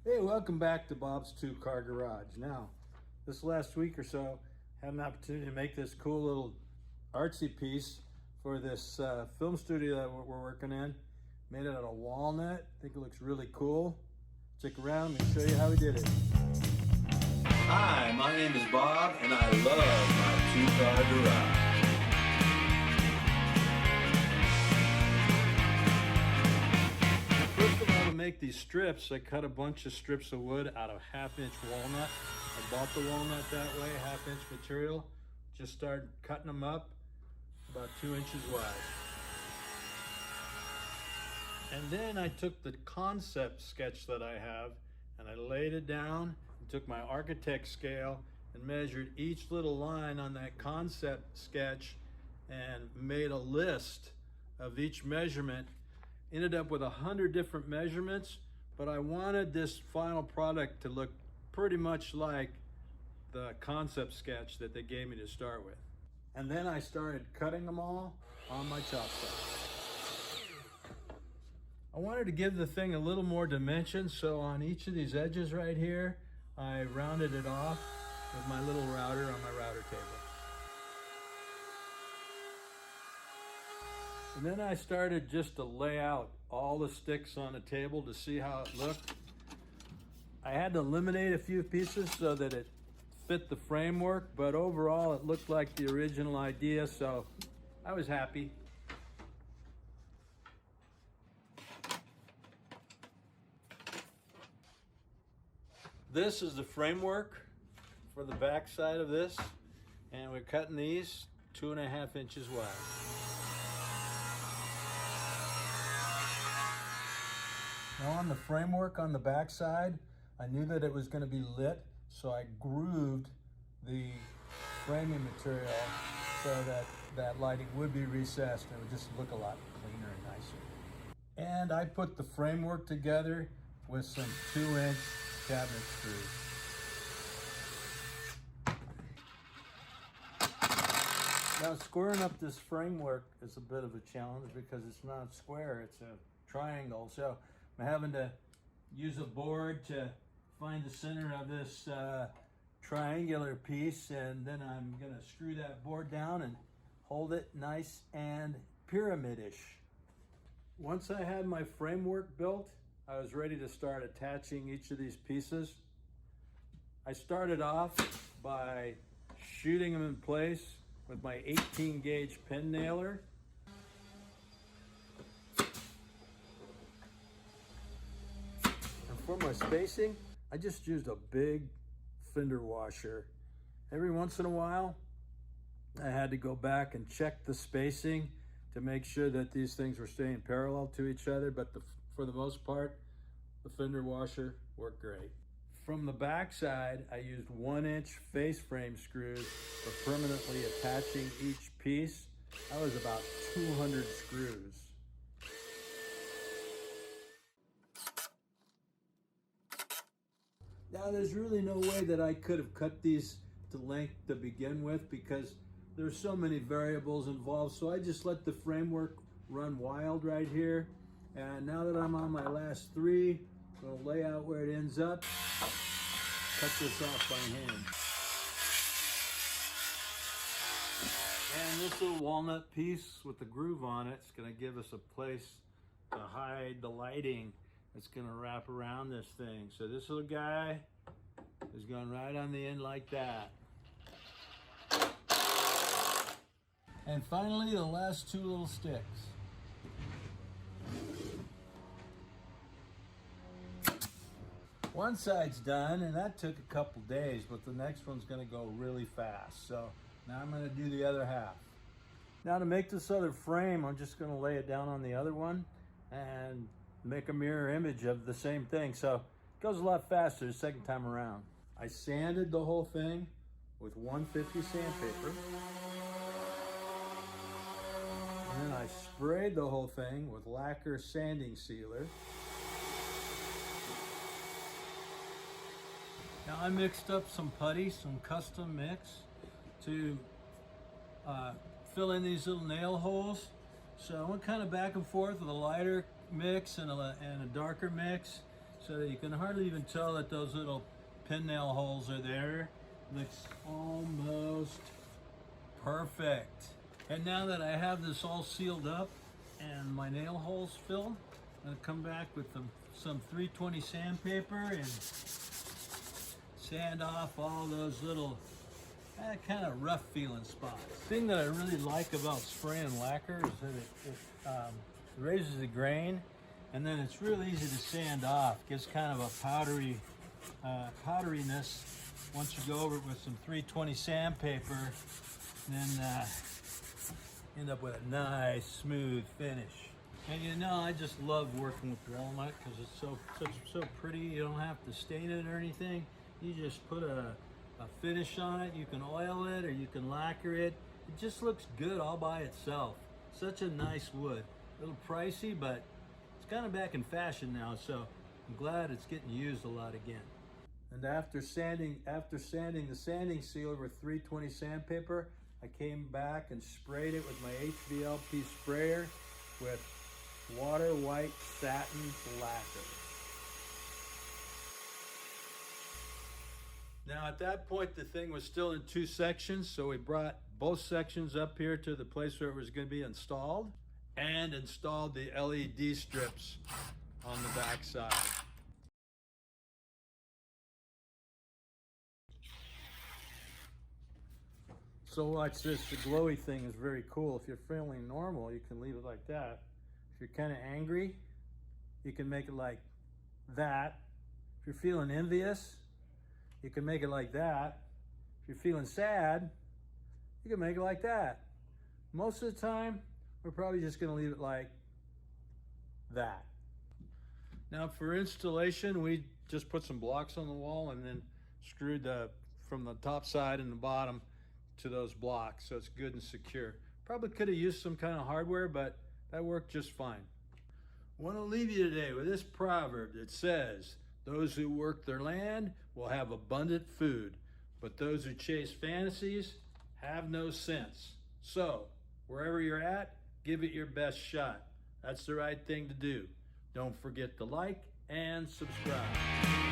Hey, welcome back to Bob's Two-Car Garage. Now, this last week or so, had an opportunity to make this cool little artsy piece for this film studio that we're working in. Made it out of walnut. I think it looks really cool. Stick around and show you how we did it. Hi, my name is Bob, and I love my two-car garage. First of all, to make these strips, I cut a bunch of strips of wood out of 1/2-inch walnut. I bought the walnut that way, 1/2-inch material. Just started cutting them up about 2 inches wide. And then I took the concept sketch that I have and I laid it down and took my architect scale and measured each little line on that concept sketch and made a list of each measurement. Ended up with 100 different measurements, but I wanted this final product to look pretty much like the concept sketch that they gave me to start with. And then I started cutting them all on my chop saw. I wanted to give the thing a little more dimension, so on each of these edges right here, I rounded it off with my little router on my router table. And then I started just to lay out all the sticks on the table to see how it looked. I had to eliminate a few pieces so that it fit the framework, but overall it looked like the original idea, so I was happy. This is the framework for the back side of this, and we're cutting these 2.5 inches wide. Now on the framework on the back side, I knew that it was going to be lit, so I grooved the framing material so that that lighting would be recessed and it would just look a lot cleaner and nicer. And I put the framework together with some 2-inch cabinet screws. Now squaring up this framework is a bit of a challenge because it's not square, it's a triangle. So I'm having to use a board to find the center of this triangular piece, and then I'm gonna screw that board down and hold it nice and pyramid-ish. Once I had my framework built, I was ready to start attaching each of these pieces. I started off by shooting them in place with my 18 gauge pin nailer. And for my spacing, I just used a big fender washer. Every once in a while, I had to go back and check the spacing to make sure that these things were staying parallel to each other, but for the most part, the fender washer worked great. From the back side, I used 1-inch face frame screws for permanently attaching each piece. That was about 200 screws. Now there's really no way that I could have cut these to length to begin with because there's so many variables involved, so I just let the framework run wild right here. And now that I'm on my last 3, I'm gonna lay out where it ends up, cut this off by hand. And this little walnut piece with the groove on it's gonna give us a place to hide the lighting that's gonna wrap around this thing. So this little guy is going right on the end like that. And finally, the last 2 little sticks. One side's done, and that took a couple days, but the next one's gonna go really fast. So now I'm gonna do the other half. Now to make this other frame, I'm just gonna lay it down on the other one and make a mirror image of the same thing. So it goes a lot faster the second time around. I sanded the whole thing with 150 sandpaper. And then I sprayed the whole thing with lacquer sanding sealer. Now I mixed up some putty, some custom mix to fill in these little nail holes. So I went kind of back and forth with a lighter mix and a darker mix. so that you can hardly even tell that those little pin nail holes are there. Looks almost perfect. And now that I have this all sealed up and my nail holes filled, I'm gonna come back with some 320 sandpaper and sand off all those little kind of rough feeling spots. The thing that I really like about spraying lacquer is that it raises the grain, and then it's real easy to sand off. Gives kind of a powderiness once you go over it with some 320 sandpaper, and then end up with a nice smooth finish. And you know, I just love working with Walnut because it's so pretty. You don't have to stain it or anything. You just put a finish on it. You can oil it or you can lacquer it. It just looks good all by itself. Such a nice wood. A little pricey, but it's kind of back in fashion now, so I'm glad it's getting used a lot again. And after sanding the sanding sealer with 320 sandpaper, I came back and sprayed it with my HVLP sprayer with water white satin lacquer. Now at that point the thing was still in two sections, so we brought both sections up here to the place where it was going to be installed and installed the LED strips on the back side. So watch this, the glowy thing is very cool. If you're feeling normal, you can leave it like that. If you're kind of angry, you can make it like that. If you're feeling envious, you can make it like that. If you're feeling sad, you can make it like that. Most of the time, we're probably just gonna leave it like that. Now for installation, we just put some blocks on the wall and then screwed from the top side and the bottom to those blocks, so it's good and secure. Probably could have used some kind of hardware, but that worked just fine. I want to leave you today with this proverb that says, those who work their land will have abundant food, but those who chase fantasies have no sense. So, wherever you're at, give it your best shot. That's the right thing to do. Don't forget to like and subscribe.